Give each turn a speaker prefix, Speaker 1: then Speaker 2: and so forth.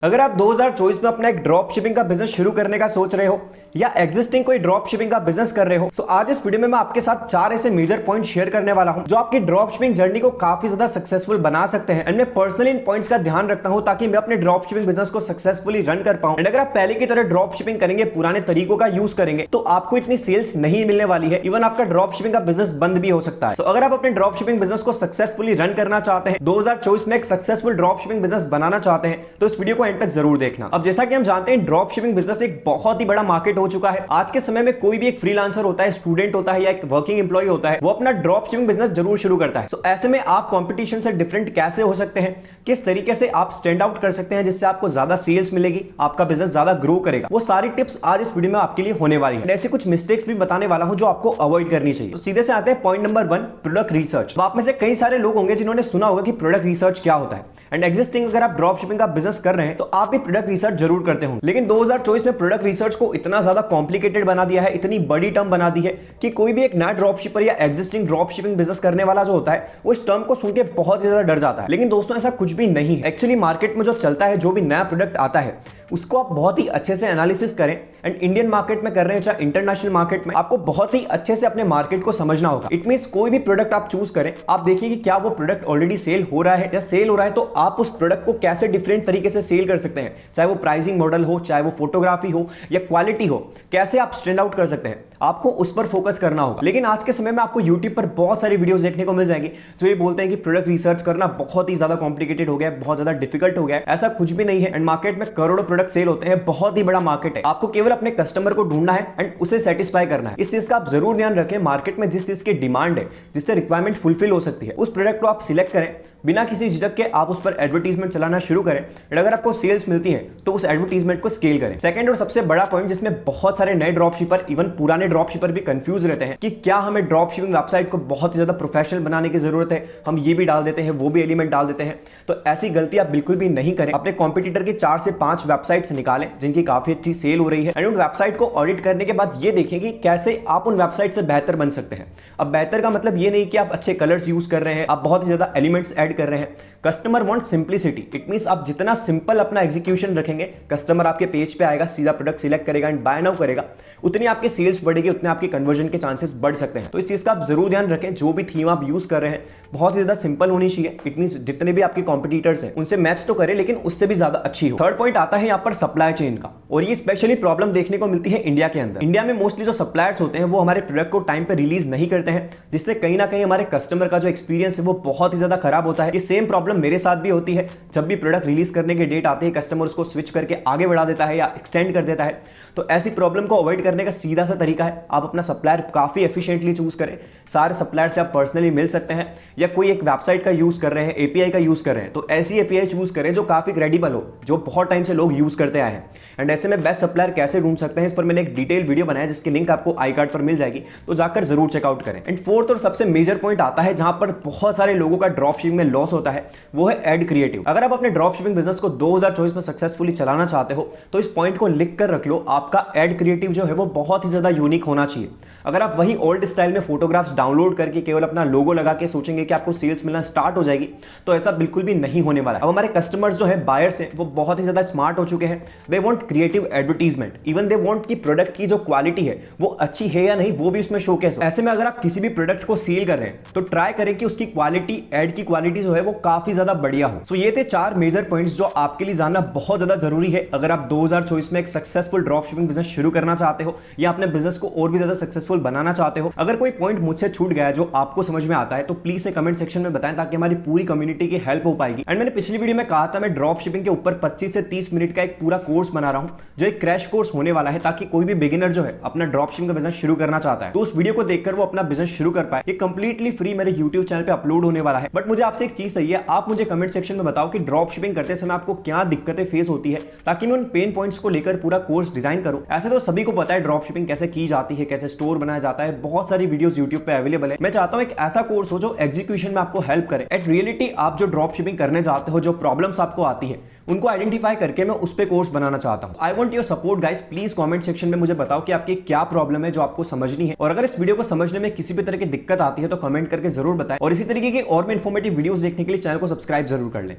Speaker 1: अगर आप 2024 में अपना एक ड्रॉप शिपिंग का बिजनेस शुरू करने का सोच रहे हो या एग्जिस्टिंग कोई ड्रॉप शिपिंग का बिजनेस कर रहे हो, तो आज इस वीडियो में मैं आपके साथ 4 ऐसे मेजर पॉइंट शेयर करने वाला हूं जो आपकी ड्रॉप शिपिंग जर्नी को काफी ज्यादा सक्सेसफुल बना सकते हैं। एंड मैं पर्सनली इन पॉइंट्स का ध्यान रखता हूं ताकि मैं अपने ड्रॉप शिपिंग बिजनेस को सक्सेसफुली रन कर पाऊं। एंड अगर आप पहले की तरह ड्रॉप शिपिंग करेंगे, पुराने तरीकों का यूज करेंगे, तो आपको इतनी सेल्स नहीं मिलने वाली है। इवन आपका ड्रॉप शिपिंग का बिजनेस बंद भी हो सकता है। तो अगर आप अपने ड्रॉप शिपिंग बिजनेस को सक्सेसफुली रन करना चाहते हैं, 2024 में एक सक्सेसफुल ड्रॉप शिपिंग बिजनेस बनाना चाहते हैं, तो इस वीडियो को एंड तक जरूर देखना। अब जैसा कि हम जानते हैं, ड्रॉप शिपिंग बिजनेस एक बहुत ही बड़ा मार्केट हो चुका है। आज के समय में कोई भी एक फ्रीलांसर होता है, स्टूडेंट होता है या एक वर्किंग एम्प्लॉय होता है, वो अपना ड्रॉप शिपिंग बिजनेस जरूर शुरू करता है। तो ऐसे में आप कंपटीशन से डिफरेंट कैसे हो सकते हैं, किस तरीके से आप स्टैंड आउट कर सकते हैं जिससे आपको ज्यादा सेल्स मिलेगी, आपका बिजनेस ज्यादा ग्रो करेगा, वो सारी टिप्स आज इस वीडियो में आपके लिए होने वाली है। ऐसे कुछ मिस्टेक्स भी बताने वाला हूं जो आपको अवॉइड करनी चाहिए। तो सीधे से आते हैं पॉइंट नंबर 1, प्रोडक्ट रिसर्च। आप में से कई सारे लोग होंगे जिन्होंने सुना होगा कि प्रोडक्ट रिसर्च क्या होता है। एंड एग्जिस्टिंग अगर आप ड्रॉप शिपिंग का बिजनेस कर रहे हैं तो आप भी प्रोडक्ट रिसर्च जरूर करते होंगे। लेकिन 2024 में प्रोडक्ट रिसर्च को इतना ज्यादा कॉम्प्लिकेटेड बना दिया है, इतनी बड़ी टर्म बना दी है कि कोई भी एक नया ड्रॉप शिपर या एग्जिस्टिंग ड्रॉप शिपिंग बिजनेस करने वाला जो होता है, वो इस टर्म को सुन के बहुत ज्यादा डर जाता है। लेकिन दोस्तों, ऐसा कुछ भी नहीं है। एक्चुअली मार्केट में जो चलता है, जो भी नया प्रोडक्ट आता है, उसको आप बहुत ही अच्छे से एनालिसिस करें। एंड इंडियन मार्केट में कर रहे हैं चाहे इंटरनेशनल मार्केट में, आपको बहुत ही अच्छे से अपने मार्केट को समझना होगा। इट मींस कोई भी प्रोडक्ट आप चूज करें, आप देखिए कि क्या वो प्रोडक्ट ऑलरेडी सेल हो रहा है, या सेल हो रहा है तो आप उस प्रोडक्ट को कैसे डिफरेंट तरीके से सेल कर सकते हैं। चाहे वो प्राइसिंग मॉडल हो, चाहे वो फोटोग्राफी हो या क्वालिटी हो, कैसे आप स्टैंड आउट कर सकते हैं, आपको उस पर फोकस करना होगा। लेकिन आज के समय में आपको यूट्यूब पर बहुत सारी वीडियोस देखने को मिल जाएंगी जो ये बोलते हैं कि प्रोडक्ट रिसर्च करना बहुत ही ज्यादा कॉम्प्लिकेटेड हो गया है, बहुत ज्यादा डिफिकल्ट हो गया है। ऐसा कुछ भी नहीं है। एंड मार्केट में करोड़ों प्रोडक्ट सेल होते हैं, बहुत ही बड़ा मार्केट है। आपको केवल अपने कस्टमर को ढूंढना है एंड उसे सेटिस्फाई करना है। इस चीज का आप जरूर ध्यान रखें। मार्केट में जिस चीज की डिमांड है, जिससे रिक्वायरमेंट फुलफिल हो सकती है, उस प्रोडक्ट को आप सिलेक्ट करें। बिना किसी झिझक के आप उस पर एडवर्टीजमेंट चलाना शुरू करें। और अगर आपको सेल्स मिलती है तो उस एडवर्टीजमेंट को स्केल करें। सेकंड और सबसे बड़ा पॉइंट, जिसमें बहुत सारे नए ड्रॉप शिपर, इवन पुराने ड्रॉप शिपर भी कंफ्यूज रहते हैं कि क्या हमें ड्रॉप शिपिंग वेबसाइट को बहुत ज्यादा प्रोफेशनल बनाने की जरूरत है, हम ये भी डाल देते हैं, वो भी एलिमेंट डाल देते हैं। तो ऐसी गलती आप बिल्कुल भी नहीं करें। अपने कॉम्पिटिटर की 4 से 5 वेबसाइट्स निकालें जिनकी काफी अच्छी सेल हो रही है, एंड उन वेबसाइट को ऑडिट करने के बाद ये देखें कि कैसे आप उन वेबसाइट से बेहतर बन सकते हैं। अब बेहतर का मतलब ये नहीं कि आप अच्छे कलर्स यूज कर रहे हैं, आप बहुत ही ज्यादा एलिमेंट्स ऐड कर रहे हैं। Customer want simplicity. It means आप जितना सिंपल अपना एग्जीक्यूशन रखेंगे, कस्टमर आपके पेज पे आएगा, सीधा प्रोडक्ट सिलेक्ट करेगा एंड बाय नाउ करेगा, उतनी आपकी सेल्स बढ़ेगी, उतने आपके कन्वर्जन के चांसेस बढ़ सकते हैं। तो इस चीज का आप जरूर ध्यान रखें। जो भी थीम आप यूज कर रहे हैं बहुत ही ज्यादा सिंपल होनी चाहिए। इट मींस जितने भी आपके कॉम्पिटिटर्स हैं उनसे मैच तो करें, लेकिन उससे भी ज्यादा अच्छी हो। थर्ड पॉइंट आता है यहाँ पर सप्लाई चेन का, और ये स्पेशली प्रॉब्लम देखने को मिलती है इंडिया के अंदर। इंडिया में मोस्टली जो सप्लायर्स होते हैं वो हमारे प्रोडक्ट को टाइम पे रिलीज नहीं करते हैं, जिससे कहीं ना कहीं हमारे कस्टमर का जो एक्सपीरियंस है वो बहुत ही ज्यादा खराब होता है। ये सेम प्रॉब्लम मेरे साथ भी होती है। जब भी प्रोडक्ट रिलीज करने की डेट आती है, कस्टमर उसको स्विच करके आगे बढ़ा देता है या एक्सटेंड कर देता है। तो ऐसी प्रॉब्लम को अवॉइड करने का सीधा सा तरीका है, आप अपना सप्लायर काफी एफिशिएंटली चूज करें। सारे सप्लायर से आप पर्सनली मिल सकते हैं, या कोई एक वेबसाइट का यूज कर रहे हैं, एपीआई का यूज कर रहे हैं, तो ऐसी एपीआई चूज करें जो काफी क्रेडिबल हो, जो बहुत टाइम से लोग यूज करते आए हैं। एंड ऐसे में बेस्ट सप्लायर कैसे ढूंढ सकते हैं, इस पर मैंने एक डिटेल वीडियो बनाया जिसकी लिंक आपको आई कार्ड पर मिल जाएगी, तो जाकर जरूर चेकआउट करें। एंड फोर्थ और सबसे मेजर पॉइंट आता है जहां पर बहुत सारे लोगों का ड्रॉप शिपिंग में लॉस होता है, वो है एड क्रिएटिव। अगर आप अपने ड्रॉप शिपिंग बिजनेस को 2024 में सक्सेसफुली चलाना चाहते हो तो इस पॉइंट को लिख कर रख लो, आपका एड क्रिएटिव जो है वो बहुत ही ज्यादा यूनिक होना चाहिए। अगर आप वही ओल्ड स्टाइल में फोटोग्राफ्स डाउनलोड करके केवल अपना लोगो लगा के सोचेंगे कि आपको सेल्स मिलना स्टार्ट हो जाएगी, तो ऐसा बिल्कुल भी नहीं होने वाला है। अब हमारे कस्टमर्स जो है, बायर्स हैं, वो बहुत ही ज्यादा स्मार्ट हो चुके हैं। They want creative advertisement, even they want कि प्रोडक्ट की जो क्वालिटी है वो अच्छी है या नहीं, वो भी उसमें शोकेस हो। ऐसे में अगर आप किसी भी प्रोडक्ट को सेल कर रहे हैं तो ट्राई करें कि उसकी क्वालिटी, एड की क्वालिटी जो है वो काफी ज्यादा बढ़िया हो। सो ये थे 4 मेजर पॉइंट्स जो आपके लिए जानना बहुत ज्यादा जरूरी है अगर आप 2024 में एक सक्सेसफुल ड्रॉप शिपिंग बिजनेस शुरू करना चाहते हो या अपने बिजनेस को और भी ज्यादा सक्सेसफुल बनाना चाहते हो। अगर कोई पॉइंट मुझसे छूट गया है जो आपको समझ में आता है तो प्लीज से कमेंट सेक्शन में बताएं, ताकि हमारी पूरी कम्युनिटी की हेल्प हो पाएगी। एंड मैंने पिछली वीडियो में कहा था मैं ड्रॉप शिपिंग के ऊपर 25 से 30 मिनट का एक पूरा कोर्स बना रहा हूं, जो एक क्रैश कोर्स होने वाला है, ताकि कोई भी बिगिनर जो है अपना ड्रॉप शिपिंग का बिजनेस शुरू करना चाहता है तो उस वीडियो को देखकर वो अपना बिजनेस शुरू कर पाए। ये कंप्लीटली फ्री मेरे यूट्यूब चैनल पे अपलोड होने वाला है। बट मुझे आपसे एक चीज चाहिए, आप मुझे कमेंट सेक्शन में बताओ कि ड्रॉप शिपिंग करते समय आपको क्या दिक्कतें फेस होती है, ताकि मैं उन पेन पॉइंट्स को लेकर पूरा कोर्स डिजाइन करूं। ऐसे तो सभी को पता है ड्रॉप शिपिंग कैसे की जाती है, कैसे स्टोर बनाया जाता है, बहुत सारी वीडियोस यूट्यूब पे अवेलेबल है। मैं चाहता हूं एक ऐसा कोर्स हो जो एग्जीक्यूशन में आपको हेल्प करे। एट रियलिटी आप जो ड्रॉप शिपिंग करने जाते हो, जो प्रॉब्लम्स आपको आती है, उनको आइडेंटिफाई करके मैं उस पे कोर्स बनाना चाहता हूं। I want your support guys. Please comment section में मुझे बताओ कि आपकी क्या प्रॉब्लम है जो आपको समझनी है, और अगर इस वीडियो को समझने में किसी भी तरह की दिक्कत आती है तो कमेंट करके जरूर बताएं। और इसी तरीके की और भी इंफॉर्मेटिव वीडियोस देखने के लिए चैनल को सब्सक्राइब जरूर कर लें।